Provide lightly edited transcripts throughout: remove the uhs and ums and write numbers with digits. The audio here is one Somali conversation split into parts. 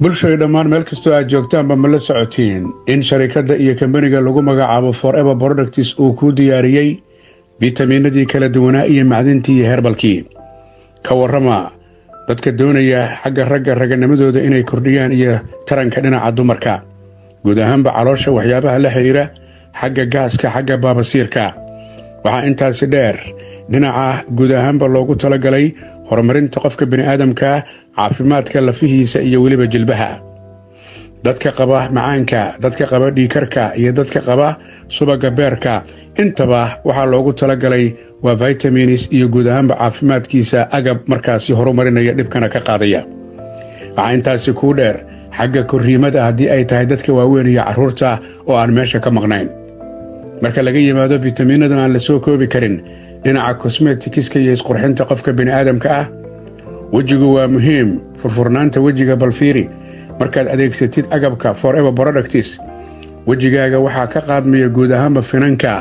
bulshada dhammaan meel kastoo aad joogtaanba ma la socotiin in sharikadda iyo kambaniga lagu magacaabo Forever Products uu ku diyaariyey fitamiinadii kala duwanaa iyo macdintii iyo herbalkii ka warrama dadka doonaya xagga ragganimadooda inay kordhiyaan iyo taranka dhinaca dumarka guud ahaanba caloosha waxyaabaha la xiriira xagga gaaska xagga baabasiirka waxaa intaasi dheer dhinaca guud ahaanba loogu talagalay horumarinta qofka bini'aadamka caafimaadka lafihiisa iyo weliba jilbaha dadka qaba macaanka dadka qaba dhiikarka iyo dadka qaba subaga beerka intaba waxaa loogu talagalay waa vitamins iyo guud ahaanba caafimaadkiisa agab markaasi horumarinaya dhibkana ka qaadaya waxaa intaasi ku dheer xagga korriimada haddii ay tahay dadka waaweyn iyo carruurta oo aan meesha ka maqnayn marka laga yimaado fitamiinadan aan la soo koobi karin dhinaca cosmeticska iyo isqurxinta qofka bini'aadamka ah wejigu waa muhiim furfurnaanta wejiga balfiiri markaad adeegsatid agabka Forever Products wejigaaga waxaa ka qaadmaya guud ahaanba finanka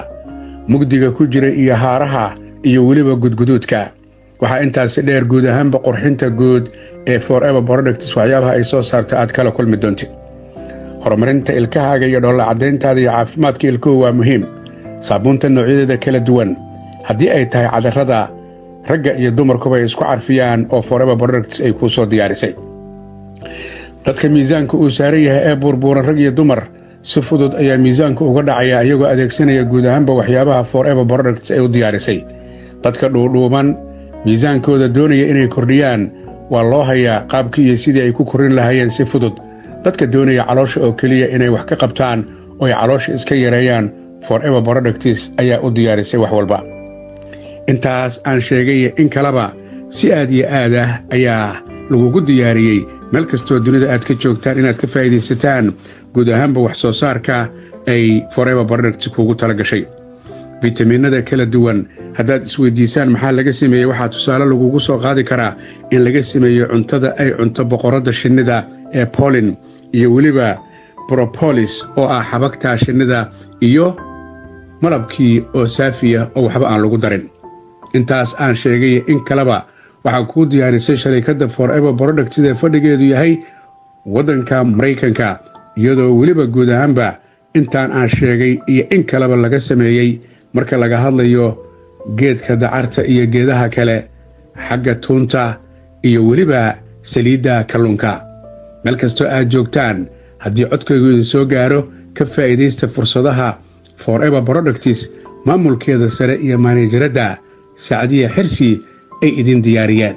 mugdiga ku jira iyo haaraha iyo weliba gudguduudka waxaa intaasi dheer guud ahaanba qurxinta guud ee Forever Products waxyaabaha ay soo saarto aad kala kulmi doontid horumarinta ilkahaaga iyo dhoolla caddayntaada iyo caafimaadka ilkuhu waa muhiim saabuunta noocyadeeda kala duwan haddii ay tahay cadarrada ragga iyo dumarkuba ay isku carfiyaan oo Forever Products ay kuu soo diyaarisay dadka miisaanka uu saaran yahay ee burbuuran rag iyo dumar si fudud ayaa miisaanka uga dhacaya iyagoo adeegsanaya guud ahaanba waxyaabaha Forever Products ay u diyaarisay dadka dhuudhuuban miisaankooda doonaya inay kordhiyaan waa loo hayaa qaabkii iyo sidii ay ku korin lahaayeen si fudud dadka doonaya caloosha oo keliya inay wax ka qabtaan oo ay caloosha iska yareeyaan Forever Products ayaa u diyaarisay wax walba intaas aan sheegay in kalaba si aad iyo aad ah ayaa lagugu diyaariyey meel kastoo dunida aad ka joogtaan inaad ka faa'iidaysataan guud ahaanba wax soo saarka ay Forever Products kuugu talagashay fitamiinada kala duwan haddaad isweydiisaan maxaa laga sameeyey waxaa tusaale lagugu soo qaadi karaa in laga sameeyo cuntada ay cunto boqoradda shinnida ee pollen iyo weliba propolis oo ah xabagta shinnida iyo malabkii oo saafiya oo waxba aan lagu darin intaas aan sheegay in kalaba waxaa kuu diyaarisay sharikadda Forever Products ee fadhigeedu yahay waddanka Mareykanka iyadoo weliba guud ahaanba intaan aan sheegay iyo in kalaba laga sameeyey marka laga hadlayo geedka dacarta iyo geedaha kale xagga tuunta iyo weliba saliidda kalluunka meel kastoo aad joogtaan haddii codkaygu idin soo gaaro ka faa'iidaysta fursadaha Forever Products maamulkeeda sare iyo maaneejaradda Saacadiya Xirsi ay idin diyaariyeen